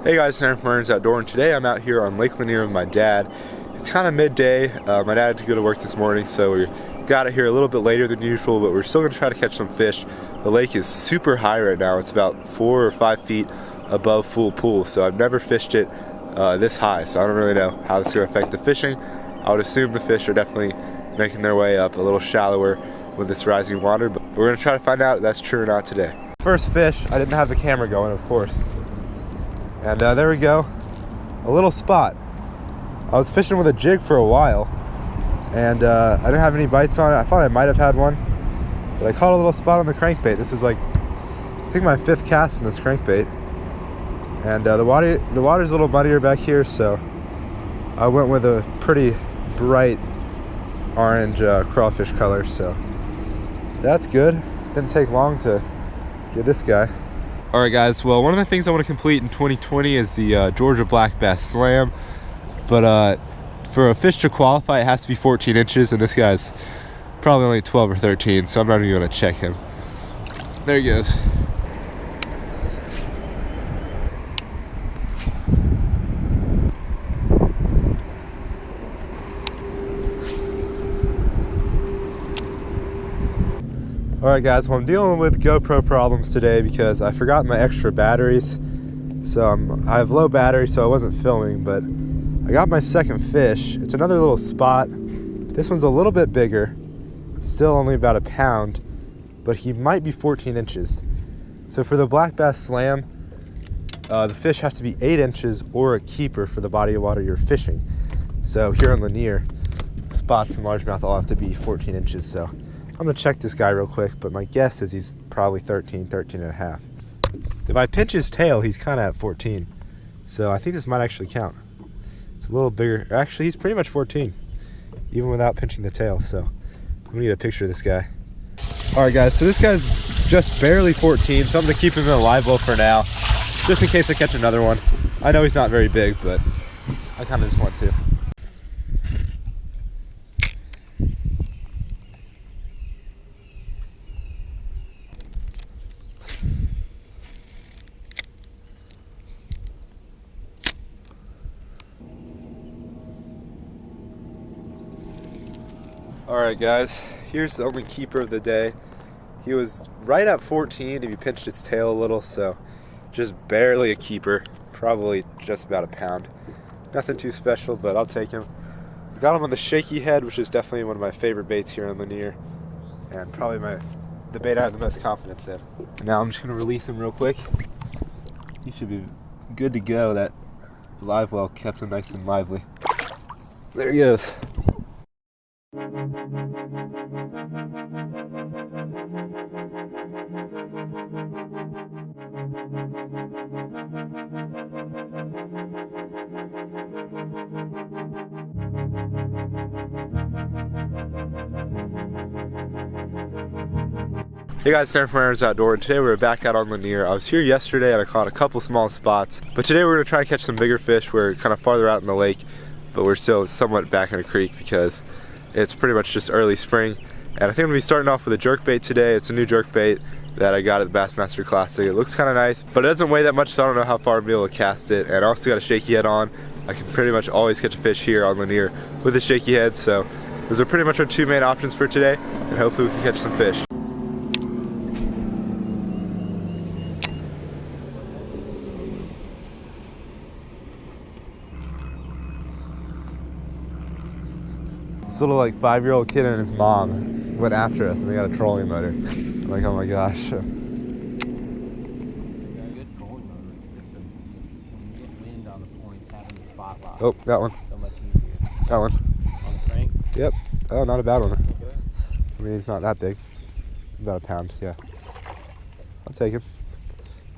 Hey guys, Aaron from Aaron's Outdoor, and today I'm out here on Lake Lanier with my dad. It's kind of midday. My dad had to go to work this morning, so we got it here a little bit later than usual, but we're still going to try to catch some fish. The lake is super high right now. It's about 4 or 5 feet above full pool, so I've never fished it this high, so I don't really know how this is going to affect the fishing. I would assume the fish are definitely making their way up a little shallower with this rising water, but we're going to try to find out if that's true or not today. First fish, I didn't have the camera going, of course. And there we go, a little spot. I was fishing with a jig for a while, and I didn't have any bites on it. I thought I might have had one, but I caught a little spot on the crankbait. This is like, I think my 5th cast in this crankbait. And the water's a little muddier back here, so I went with a pretty bright orange crawfish color, so that's good. Didn't take long to get this guy. Alright guys, well, one of the things I want to complete in 2020 is the Georgia Black Bass Slam, but for a fish to qualify it has to be 14 inches, and this guy's probably only 12 or 13, so I'm not even going to check him. There he goes. Alright guys, well, I'm dealing with GoPro problems today because I forgot my extra batteries. So I have low battery, so I wasn't filming, but I got my second fish. It's another little spot. This one's a little bit bigger, still only about a pound, but he might be 14 inches. So for the Black Bass Slam, the fish has to be 8 inches or a keeper for the body of water you're fishing. So here on Lanier, spots and largemouth all have to be 14 inches. So I'm gonna check this guy real quick, but my guess is he's probably 13 and a half. If I pinch his tail, he's kind of at 14. So I think this might actually count. It's a little bigger. Actually, he's pretty much 14, even without pinching the tail. So I'm gonna get a picture of this guy. All right, guys, so this guy's just barely 14, so I'm gonna keep him in a live well for now, just in case I catch another one. I know he's not very big, but I kind of just want to. Alright guys, here's the only keeper of the day. He was right at 14 if you pinched his tail a little, so just barely a keeper, probably just about a pound. Nothing too special, but I'll take him. Got him on the shaky head, which is definitely one of my favorite baits here on Lanier, and probably the bait I have the most confidence in. Now I'm just going to release him real quick. He should be good to go. That live well kept him nice and lively. There he goes. Hey guys, Aaron from Aaron's Outdoor, and today we're back out on Lanier. I was here yesterday and I caught a couple small spots, but today we're going to try to catch some bigger fish. We're kind of farther out in the lake, but we're still somewhat back in the creek because it's pretty much just early spring. And I think I'm going to be starting off with a jerkbait today. It's a new jerkbait that I got at the Bassmaster Classic. It looks kind of nice, but it doesn't weigh that much, so I don't know how far I'll be able to cast it. And I also got a shaky head on. I can pretty much always catch a fish here on Lanier with a shaky head, so those are pretty much our 2 main options for today, and hopefully we can catch some fish. This little like 5-year-old kid and his mom went after us, and they got a trolling motor. I'm like, oh my gosh. Oh, got one. Got one. On the crank? Yep. Oh, not a bad one. Okay. I mean, it's not that big. About a pound, yeah. I'll take him.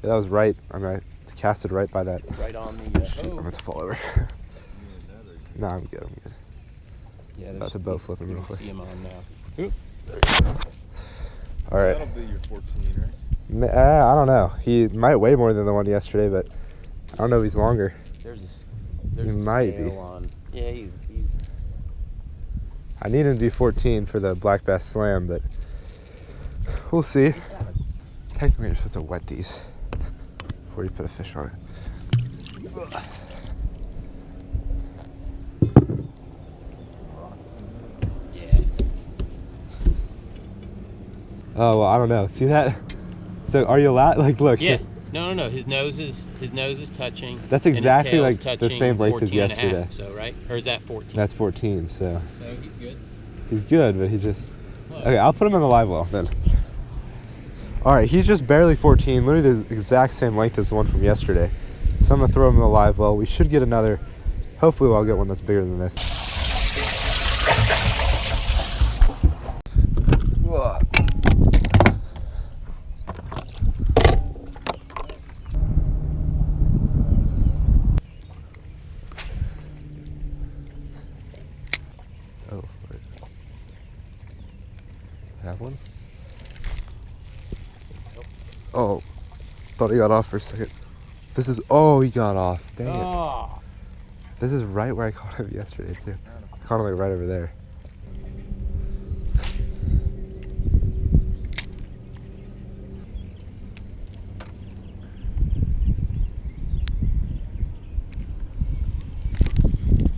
Yeah, that was right. I mean, I casted right by that. Right on the... Shoot, I'm going to fall over. No, I'm good. Yeah, that's a bow flipping real quick. See him on now. Oop. There you go. All right. That'll be your 14, right? I don't know. He might weigh more than the one yesterday, but I don't know if he's longer. There's he might be. Yeah, he's... I need him to be 14 for the Black Bass Slam, but we'll see. Technically, you're supposed to wet these before you put a fish on it. Yeah. Oh, well, I don't know. See that? So are you allowed? Like, look. Yeah. No. His nose is touching. That's exactly and his like tail's the same length as 14 and a half, yesterday. so, right? Or is that 14? That's 14, so. No, he's good. He's good, but he just... Look. Okay, I'll put him in the live well then. Alright, he's just barely 14, literally the exact same length as the one from yesterday. So I'm going to throw him in the live well. We should get another... Hopefully I'll get one that's bigger than this. Whoa. Oh, wait. Have one? Oh, thought he got off for a second. This is, oh, he got off. Dang it. This is right where I caught him yesterday, too. I caught him like right over there.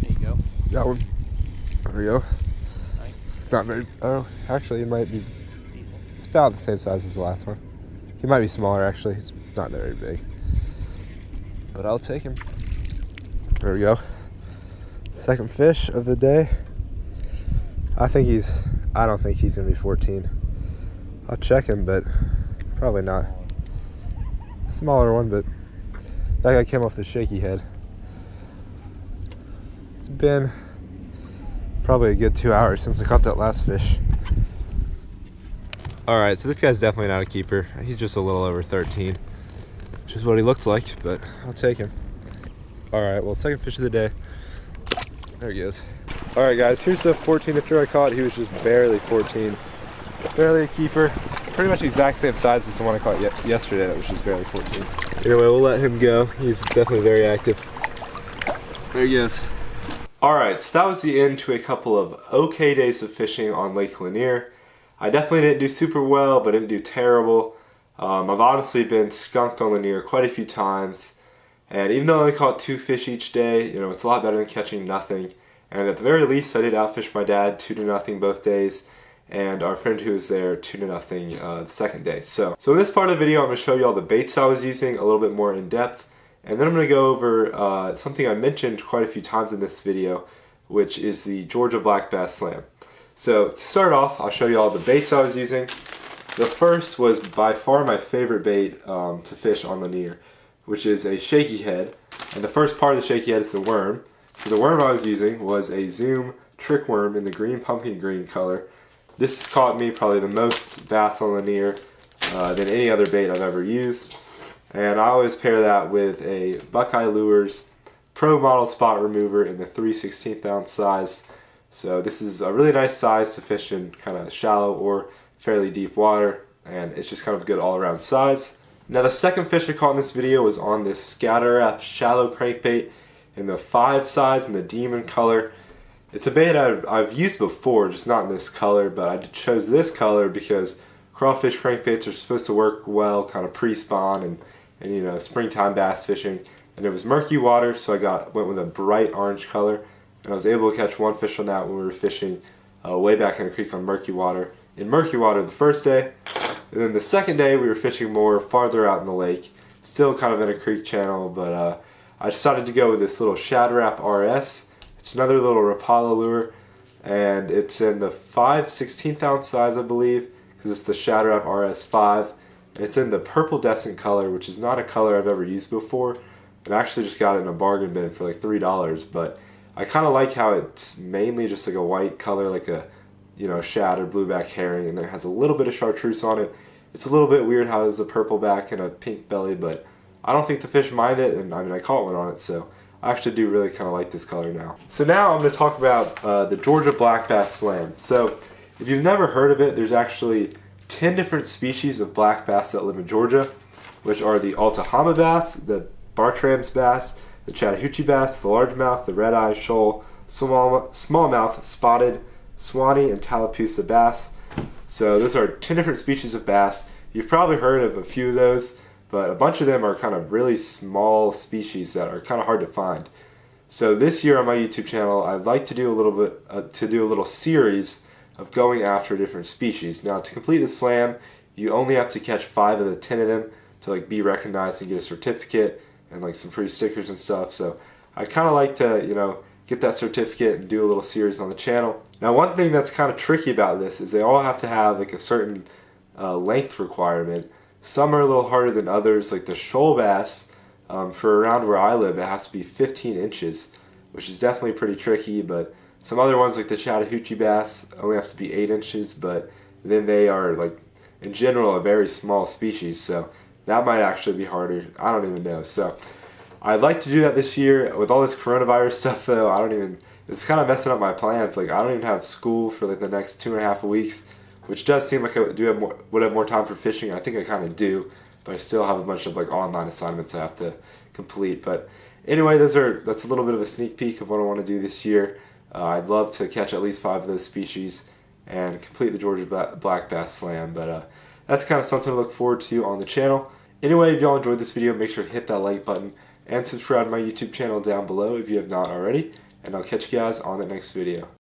There you go. Got one. There we go. Nice. It's not very, oh, actually it might be, Decent. it's about the same size as the last one. He might be smaller, actually. He's not very big. But I'll take him. There we go. Second fish of the day. I don't think he's gonna be 14. I'll check him, but probably not. Smaller one, but that guy came off the shaky head. It's been probably a good 2 hours since I caught that last fish. Alright, so this guy's definitely not a keeper. He's just a little over 13, which is what he looks like, but I'll take him. Alright, well, second fish of the day. There he goes. Alright guys, here's the 14-incher I caught. He was just barely 14. Barely a keeper. Pretty much the exact same size as the one I caught yesterday that was just barely 14. Anyway, we'll let him go. He's definitely very active. There he goes. Alright, so that was the end to a couple of okay days of fishing on Lake Lanier. I definitely didn't do super well, but didn't do terrible. I've honestly been skunked on Lanier quite a few times. And even though I only caught 2 fish each day, you know, it's a lot better than catching nothing. And at the very least, I did outfish my dad 2-0 both days, and our friend who was there 2-0 the second day. So in this part of the video, I'm going to show you all the baits I was using a little bit more in depth, and then I'm going to go over something I mentioned quite a few times in this video, which is the Georgia Black Bass Slam. So to start off, I'll show you all the baits I was using. The first was by far my favorite bait to fish on Lanier, which is a shaky head, and the first part of the shaky head is the worm. So the worm I was using was a Zoom trick worm in the green pumpkin green color. This caught me probably the most bass on Lanier than any other bait I've ever used, and I always pair that with a Buckeye Lures Pro Model Spot Remover in the 3/16 ounce size. So this is a really nice size to fish in kind of shallow or fairly deep water, and it's just kind of a good all-around size. Now the second fish I caught in this video was on this Scatter Wrap shallow crankbait in the 5 size in the Demon color. It's a bait I've used before, just not in this color, but I chose this color because crawfish crankbaits are supposed to work well kind of pre-spawn and you know, springtime bass fishing. And it was murky water, so I went with a bright orange color, and I was able to catch one fish on that when we were fishing way back in the creek on murky water. In murky water the first day, and then the second day we were fishing more farther out in the lake, still kind of in a creek channel, but I decided to go with this little Shad Wrap RS. It's another little Rapala lure, and it's in the 5/16 ounce size, I believe, because it's the Shad Wrap RS 5. And it's in the purple descent color, which is not a color I've ever used before. And I actually just got it in a bargain bin for like $3, but I kind of like how it's mainly just like a white color, like a, you know, shad or blueback herring, and then it has a little bit of chartreuse on it. It's a little bit weird how it's a purple back and a pink belly, but I don't think the fish mind it, and I mean, I caught one on it, so I actually do really kind of like this color now. So now I'm going to talk about the Georgia Black Bass Slam. So if you've never heard of it, there's actually 10 different species of black bass that live in Georgia, which are the Altahama bass, the Bartram's bass, the Chattahoochee bass, the largemouth, the red-eye, shoal, smallmouth, spotted, Swanee, and Tallapoosa bass. So those are 10 different species of bass. You've probably heard of a few of those, but a bunch of them are kind of really small species that are kind of hard to find. So this year on my YouTube channel, I'd like to do a little series of going after different species. Now, to complete the slam, you only have to catch 5 of the 10 of them to like be recognized and get a certificate and like some free stickers and stuff. So I kind of like to, get that certificate and do a little series on the channel. Now, one thing that's kind of tricky about this is they all have to have like a certain length requirement. Some are a little harder than others, like the shoal bass. For around where I live, it has to be 15 inches, which is definitely pretty tricky, but some other ones like the Chattahoochee bass only have to be 8 inches, but then they are, like, in general, a very small species, so that might actually be harder. I don't even know. So I'd like to do that this year. With all this coronavirus stuff, though, it's kind of messing up my plans. Like, I don't even have school for, like, the next 2.5 weeks, which does seem like I would have more time for fishing. I think I kind of do, but I still have a bunch of, like, online assignments I have to complete. But anyway, that's a little bit of a sneak peek of what I want to do this year. I'd love to catch at least 5 of those species and complete the Georgia Black Bass Slam, but that's kind of something to look forward to on the channel. Anyway, if y'all enjoyed this video, make sure to hit that like button and subscribe to my YouTube channel down below if you have not already, and I'll catch you guys on the next video.